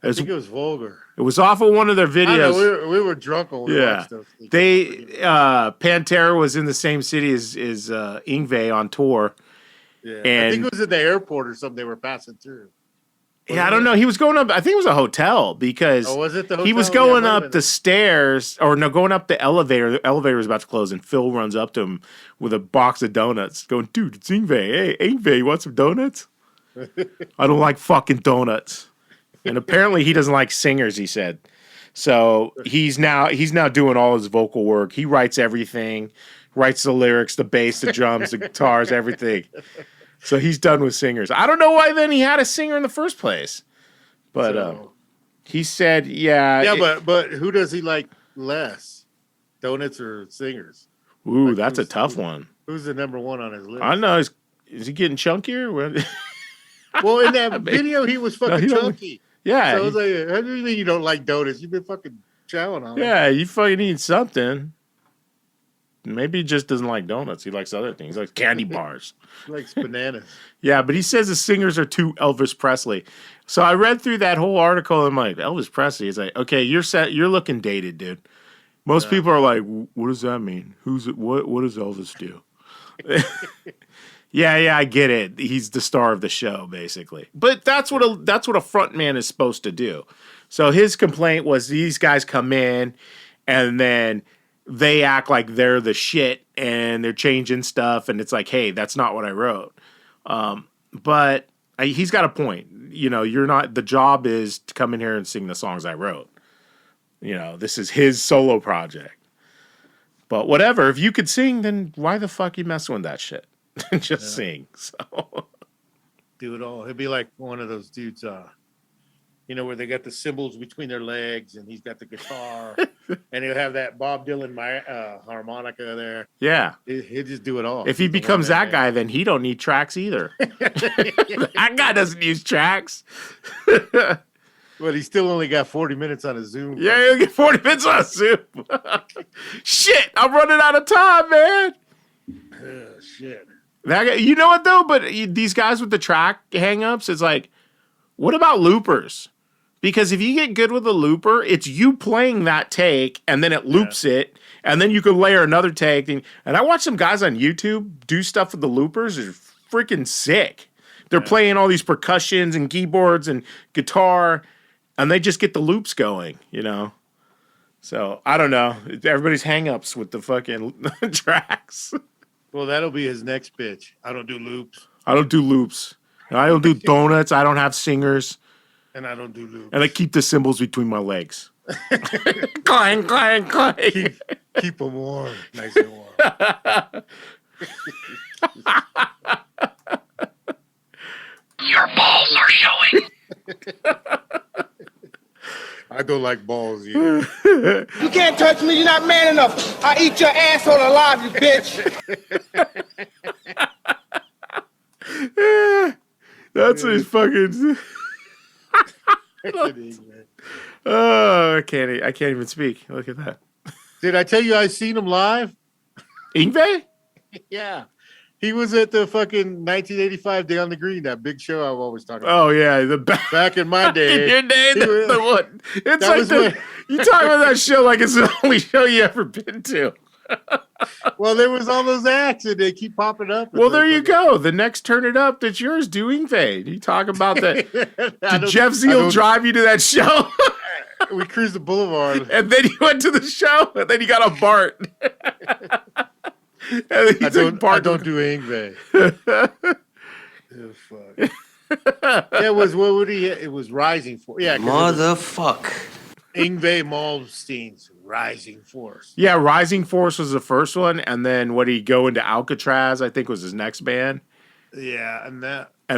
I think it was Vulgar. It was off of one of their videos. Know, we were drunk when we watched those. Pantera was in the same city as Yngwie on tour. Yeah, and I think it was at the airport or something they were passing through. I don't know. He was going up. I think it was a hotel because was it the hotel? He was going up the stairs, or no, going up the elevator. The elevator was about to close, and Phil runs up to him with a box of donuts, going, "Dude, it's Yngwie. Hey, Yngwie, you want some donuts?" I don't like fucking donuts. And apparently he doesn't like singers, he said. So he's now doing all his vocal work. He writes everything, writes the lyrics, the bass, the drums, the guitars, everything. So he's done with singers. I don't know why then he had a singer in the first place. But he said, yeah. Yeah, but who does he like less? Donuts or singers? Ooh, like that's a tough one. Who's the number one on his list? I don't know. Is he getting chunkier? Well, in that video, he was fucking chunky. Yeah. So I was like, how do you mean you don't like donuts? You've been fucking chowing on them. Yeah, you fucking need something. Maybe he just doesn't like donuts. He likes other things. He likes candy bars. He likes bananas. Yeah, but he says the singers are too Elvis Presley. So I read through that whole article and I'm like, Elvis Presley. It's like, okay, you're looking dated, dude. Most people are like, what does that mean? What does Elvis do? Yeah, I get it. He's the star of the show, basically. But that's what a front man is supposed to do. So his complaint was these guys come in and then they act like they're the shit and they're changing stuff, and it's like, hey, that's not what I wrote. But he's got a point. You're not. The job is to come in here and sing the songs I wrote. This is his solo project. But whatever. If you could sing, then why the fuck you messing with that shit? Just sing. So do it all. It'd be like one of those dudes. where they got the cymbals between their legs, and he's got the guitar, and he'll have that Bob Dylan harmonica there. Yeah. He'll just do it all. If he becomes that guy, then he don't need tracks either. That guy doesn't use tracks. But he still only got 40 minutes on a Zoom. Yeah, he'll get 40 minutes on Zoom. Shit, I'm running out of time, man. Shit. That guy, you know what though? But these guys with the track hangups, it's like, what about loopers? Because if you get good with a looper, it's you playing that take and then it loops it, and then you can layer another take. And I watch some guys on YouTube do stuff with the loopers. They're freaking sick. They're playing all these percussions and keyboards and guitar, and they just get the loops going, So I don't know. Everybody's hangups with the fucking tracks. Well, that'll be his next pitch. I don't do loops. I don't do loops. I don't do donuts. I don't have singers. And I don't do loops. And I keep the cymbals between my legs. Clang, clang, clang. Keep them warm. Nice and warm. Your balls are showing. I don't like balls either. You can't touch me. You're not man enough. I eat your asshole alive, you bitch. That's his fucking. Oh, I can't even speak. Look at that. Did I tell you I seen him live? Ingve? Yeah. He was at the fucking 1985 Day on the Green, that big show I've always talked about. Oh yeah, Back in my day. In your day, the one. It's like when... you talk about that show like it's the only show you ever been to. Well, there was all those acts, and they keep popping up. Well, there you go. The next Turn It Up that's yours, doing Fade. You talk about that. Did Jeff Zeal drive you to that show? We cruised the boulevard. And then you went to the show, and then you got a Bart. I don't do Ingve. Oh, fuck. Yeah, it was, what would he, it was Rising Force. Yeah, Motherfuck. Ingve Malmsteen's Rising Force. Yeah, Rising Force was the first one, and then what he go into Alcatraz, I think was his next band. Yeah, and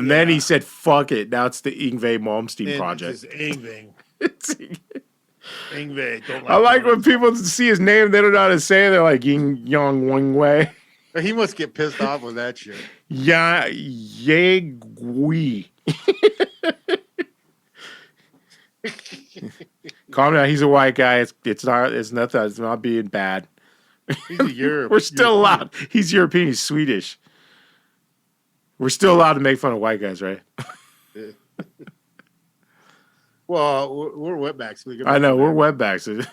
then he said, "Fuck it." Now it's the Ingve Malmsteen project. It's Ingve. Ingve. Don't I like when people see his name, they don't know how to say it. They're like Ying Yong Wing Wei. He must get pissed off with that shit. Yeah, Yegui. Calm down. He's a white guy. It's not being bad. He's a Europe. We're still allowed. He's European. He's Swedish. We're still allowed to make fun of white guys, right? Well, we're wetbacks. I know we're wetbacks.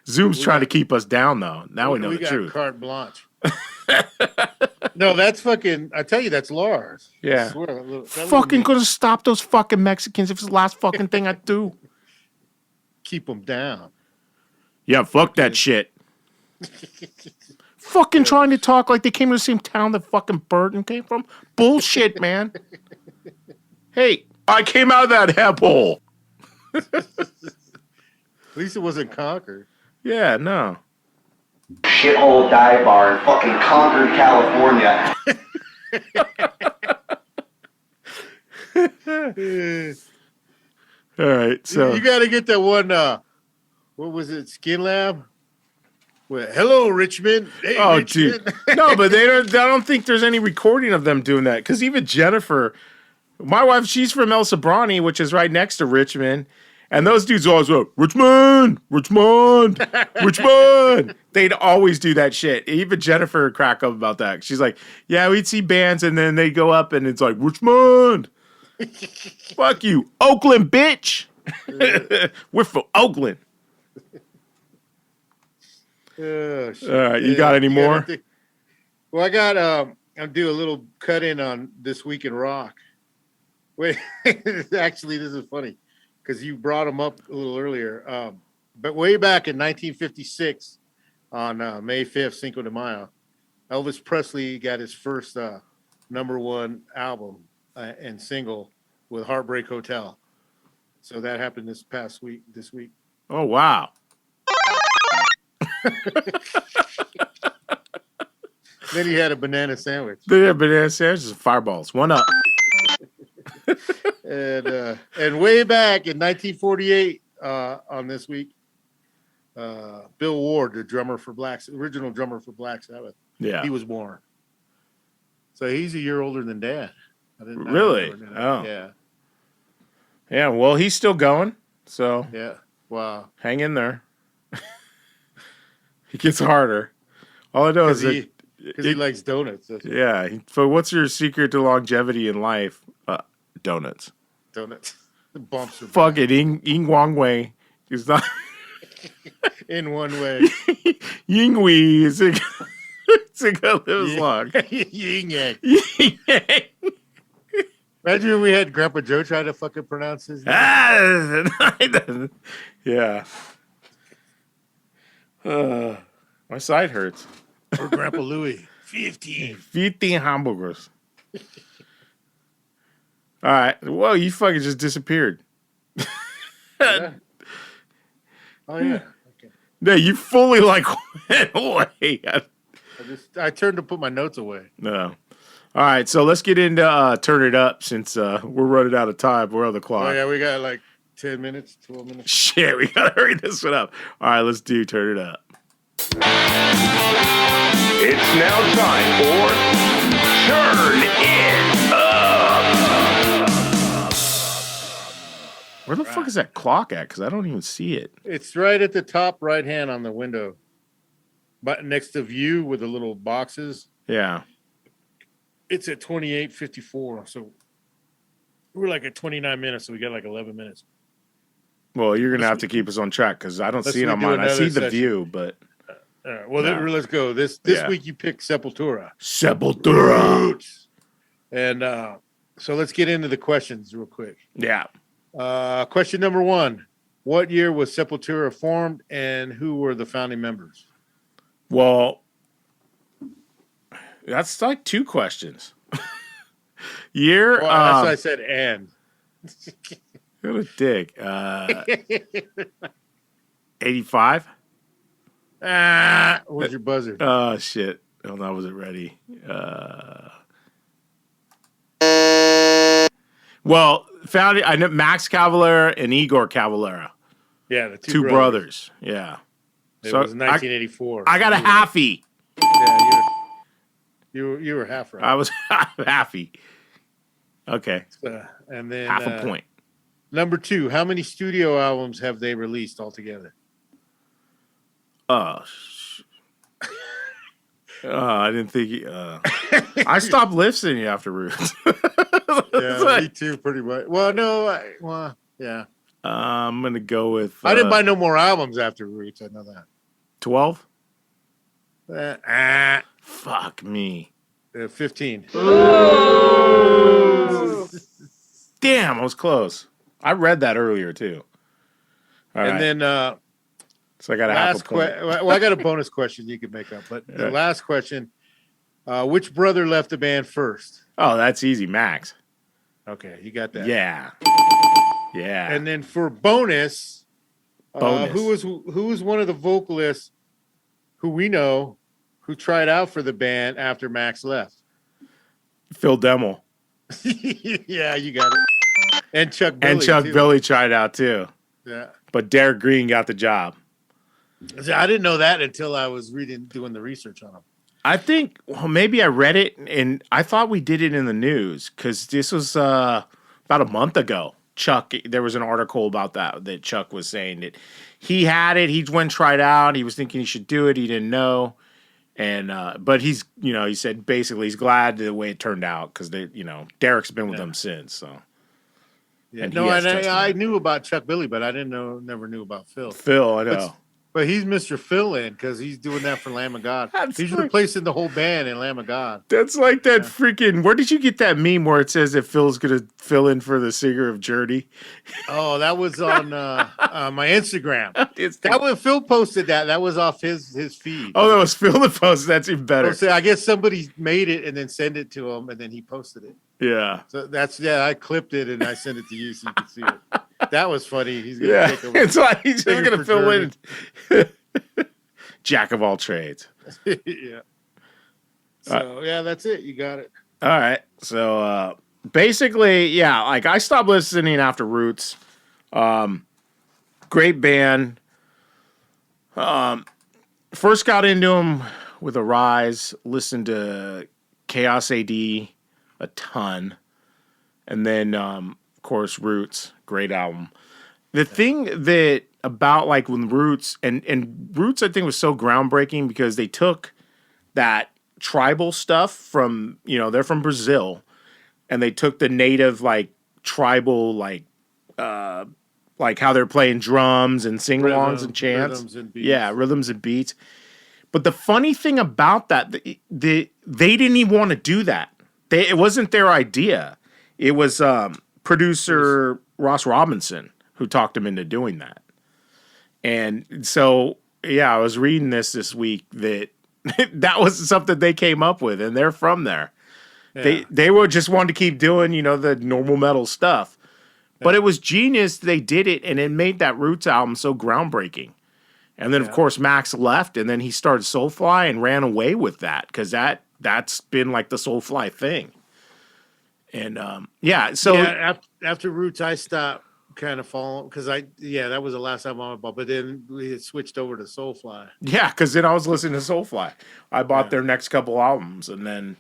Zoom's trying to keep us down, though. Now we know the truth. Carte blanche. No, that's fucking. I tell you, that's Lars. Yeah. I swear, fucking gonna stop those fucking Mexicans if it's the last fucking thing I do. Keep them down. Yeah, fuck that shit. Fucking trying to talk like they came to the same town that fucking Burton came from. Bullshit, man. Hey, I came out of that hep hole. At least it wasn't Concord. Yeah, no. Shithole dive bar in fucking Concord, California. All right, so you got to get that one. What was it? Skin Lab. Well, hello, Richmond. Hey, Richmond. Dude, no, but they don't. I don't think there's any recording of them doing that because even Jennifer, my wife, she's from El Sobrani, which is right next to Richmond, and those dudes always go Richmond, Richmond, Richmond. They'd always do that shit. Even Jennifer would crack up about that. She's like, "Yeah, we'd see bands, and then they go up, and it's like Richmond." Fuck you, Oakland, bitch. We're from Oakland. Oh, shit. All right, you got any more? Well, I got. I'll do a little cut in on This Week in Rock. Wait, actually, this is funny because you brought him up a little earlier. But way back in 1956, on May 5th, Cinco de Mayo, Elvis Presley got his first #1 album and single with Heartbreak Hotel. So that happened this week. Oh, wow. Then he had a banana sandwich. They have banana sandwiches and fireballs. One up. And way back in 1948, on this week, Bill Ward, the original drummer for Black Sabbath, Yeah. he was born. So he's a year older than Dad. Really? Oh. Yeah. Yeah, well, he's still going, so Yeah. Wow. hang in there. He gets harder. All I know is that Because he likes donuts. That's what- yeah. So what's your secret to longevity in life? Donuts. Donuts. The bumps are Fuck it, Ying Wang Wei is not in one way. Ying Wei is it gonna live as long. Yin yang. Yin Yang. Imagine if we had Grandpa Joe try to fucking pronounce his name. Yeah. My side hurts. Or Grandpa Louie. 15. 15 hamburgers. All right. Well, you fucking just disappeared. Yeah. Oh yeah. Okay. No, you fully like went away. I turned to put my notes away. No. All right, so let's get into Turn It Up since we're running out of time. We're on the clock. Oh yeah, we got like 10 minutes, 12 minutes. Shit, we gotta hurry this one up. All right, let's do Turn It Up. It's now time for Turn It Up. Where the fuck is that clock at? Because I don't even see it. It's right at the top right hand on the window. But next to view with the little boxes. Yeah. It's at 28:54. So we're like at 29 minutes, so we got like 11 minutes. Well, you're gonna have to keep us on track because I don't see it on do mine. I see another the session. view, but All right, well, No. let's go. This Yeah. week you picked Sepultura. Sepultura. Roots. And so let's get into the questions real quick. Yeah. Question number 1. What year was Sepultura formed and who were the founding members? Well, that's like 2 questions. Year. Well, that's why I said and. What a dick. 85. Where's your buzzer? Oh shit! Hold on, I wasn't ready. Well, founded. I know Max Cavalera and Igor Cavalera, Yeah, the two brothers. Yeah. It So was 1984. I got a halfie. Yeah, you were half right. I was halfie. Okay, And then half a point. Number 2, how many studio albums have they released altogether? I didn't think. I stopped listening after Roots. Yeah, me too, pretty much. Well, no, yeah. I'm gonna go with. I didn't buy no more albums after Roots. I know that. 12. 15. Fuck me. Damn, I was close. I read that earlier too. All right. And then So I got a half a point. well, I got a bonus question you could make up. But the last question, which brother left the band first? Oh, that's easy, Max. Okay, you got that. Yeah. Yeah. And then for bonus, Bonus. who was one of the vocalists who we know who tried out for the band after Max left? Phil Demmel. Yeah, you got it. And Chuck Billy. And Chuck too. Billy tried out too. Yeah. But Derek Green got the job. I didn't know that until I was doing the research on him. I think, well, maybe I read it and I thought we did it in the news because this was about a month ago. Chuck, there was an article about that Chuck was saying that he had it. He went and tried out. He was thinking he should do it. He didn't know. And, but he's, he said basically he's glad the way it turned out because Derek's been with them since. So, Yeah, And no, he has and I testimony. knew about Chuck Billy, but I never knew about Phil. Phil, I know. But he's Mr. Phil in because he's doing that for Lamb of God. That's He's like- replacing the whole band in Lamb of God. That's like that freaking. Where did you get that meme where it says that Phil's gonna fill in for the singer of Journey? Oh, that was on my Instagram. It's That when Phil posted that, that was off his feed. Oh, that was Phil the post. That's even better. So I guess somebody made it and then sent it to him, and then he posted it. Yeah, So I clipped it and I sent it to you so you can see it. That was funny. He's gonna yeah. take over. It's like he's just Singer gonna for fill Journey. in. Jack of all trades. Yeah. So yeah, that's it. You got it. All right. So basically, yeah, like I stopped listening after Roots. Great band. First got into them with Arise, listened to Chaos AD a ton. And then, of course, Roots, great album. The thing that about like when Roots and Roots, I think was so groundbreaking because they took that tribal stuff from, they're from Brazil, and they took the native like tribal like how they're playing drums and sing-alongs and chants. Rhythms and beats. Yeah, rhythms and beats. But the funny thing about that, they didn't even want to do that. It wasn't their idea. It was producer Ross Robinson who talked him into doing that. And so, yeah, I was reading this week that that was something they came up with, and they're from there. Yeah. They were just wanting to keep doing, the normal metal stuff. But it was genius they did it, and it made that Roots album so groundbreaking. And then, of course, Max left, and then he started Soulfly and ran away with that because that's been like the Soulfly thing. And, after Roots, I stopped kind of following because that was the last album I bought, but then we had switched over to Soulfly. Yeah, because then I was listening to Soulfly. I bought their next couple albums, and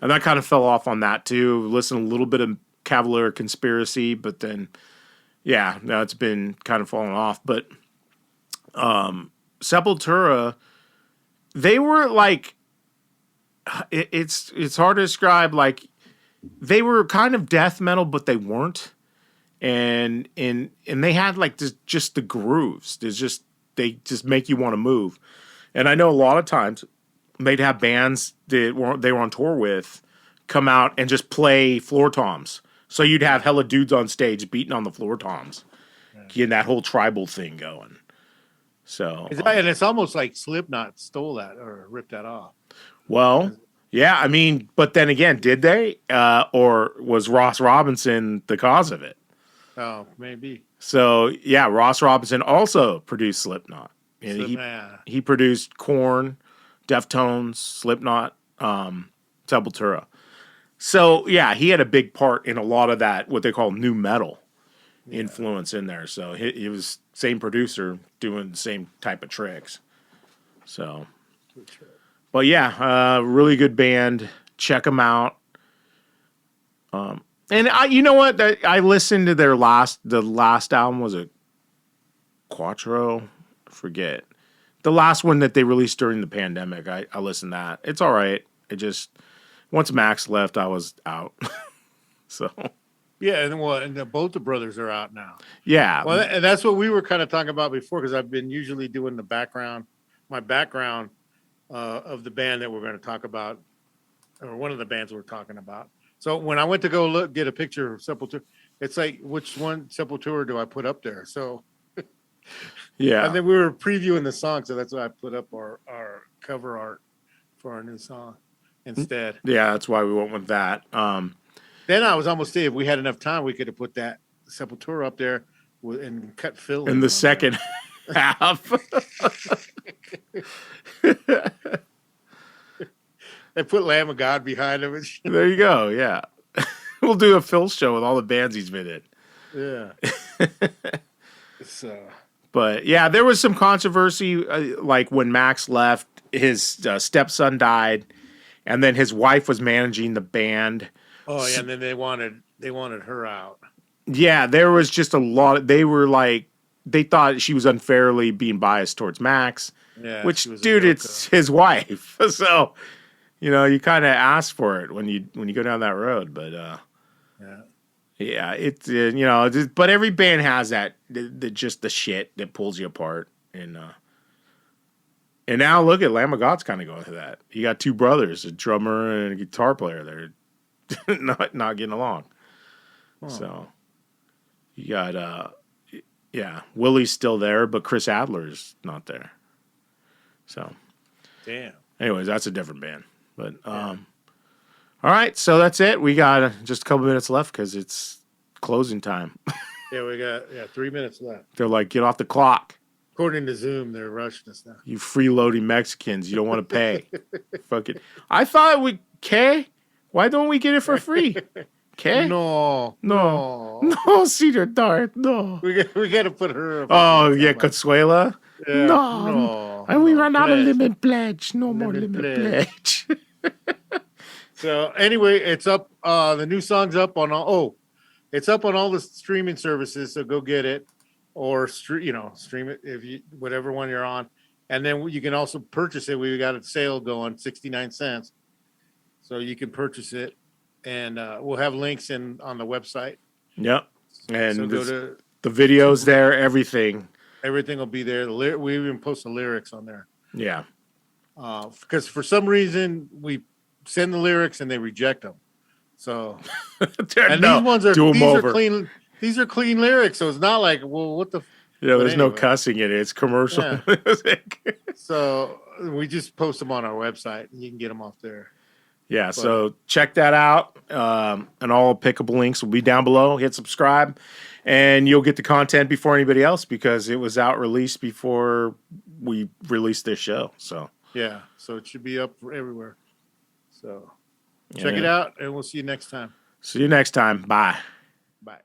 I kind of fell off on that too. Listened a little bit of Cavalier Conspiracy, but then, now it's been kind of falling off. But Sepultura, they were like, it's hard to describe. Like, they were kind of death metal, but they weren't. And they had like just the grooves. They just make you want to move. And I know a lot of times they'd have bands that they were on tour with come out and just play floor toms. So you'd have hella dudes on stage beating on the floor toms, getting that whole tribal thing going. So and it's almost like Slipknot stole that or ripped that off. Well, yeah, I mean, but then again, did they? Or was Ross Robinson the cause of it? Oh, maybe. So yeah, Ross Robinson also produced Slipknot. And he produced Korn, Deftones, Slipknot, Sepultura. So yeah, he had a big part in a lot of that, what they call new metal influence in there. So he was same producer doing the same type of tricks. So, but yeah, really good band. Check them out. And you know what? I listened to the last album. Was it Quattro? I forget. The last one that they released during the pandemic. I listened to that. It's all right. It just, once Max left, I was out. So. Yeah, and both the brothers are out now. Yeah. Well, and that's what we were kind of talking about before, because I've been usually doing my background of the band that we're going to talk about, or one of the bands we're talking about. So when I went to go get a picture of Sepultura, it's like, which one Sepultura do I put up there? So, yeah. And then we were previewing the song, so that's why I put up our cover art for our new song instead. Yeah, that's why we went with that. Then I was almost saying, if we had enough time, we could have put that Sepultura up there and cut Phil in the second half. They put Lamb of God behind him. There you go. Yeah. We'll do a Phil show with all the bands he's been in. Yeah. But yeah, there was some controversy. Like when Max left, his stepson died, and then his wife was managing the band. Oh yeah, and then they wanted her out. Yeah, there was just a lot. They were like, they thought she was unfairly being biased towards Max. Yeah, which, dude, it's his wife. So, you kind of ask for it when you go down that road. But yeah, it's but every band has that just the shit that pulls you apart. And now look at Lamb of God's kind of going through that. You got two brothers, a drummer and a guitar player. They're not getting along. Oh. So you got Willie's still there, but Chris Adler's not there. So damn. Anyways, that's a different band. But all right, so that's it. We got just a couple minutes left because it's closing time. Yeah, we got 3 minutes left. They're like, get off the clock. According to Zoom, they're rushing us now. You freeloading Mexicans, you don't want to pay. Fuck it. I thought we why don't we get it for free? Okay. No, No. no. No, Cedar Dart. No. We got to put her up. Oh, yeah, Consuela. Yeah, No. no, And we no, ran out of pledge. limit pledge. No more Limit limit pledge. pledge. So anyway, it's up. The new song's up on all. Oh, it's up on all the streaming services. So go get it, or stream it if you whatever one you're on, and then you can also purchase it. We got a sale going, 69 cents, so you can purchase it, and we'll have links on the website. Yep. And So go to the videos there, everything. everything will be there. We even post the lyrics on there. Yeah. Because for some reason we send the lyrics and they reject them. So and No, these ones are do 'em these over. are clean. These are clean lyrics, so it's not like, well, what the. Yeah, but there's no anyway. cussing in it. It's commercial Yeah. music. So we just post them on our website, and you can get them off there. Yeah, so check that out. And all pickable links will be down below. Hit subscribe, and you'll get the content before anybody else because it was out released before we released this show. So Yeah, so it should be up everywhere. So check Yeah. it out, and we'll see you next time. See you next time. Bye. Bye.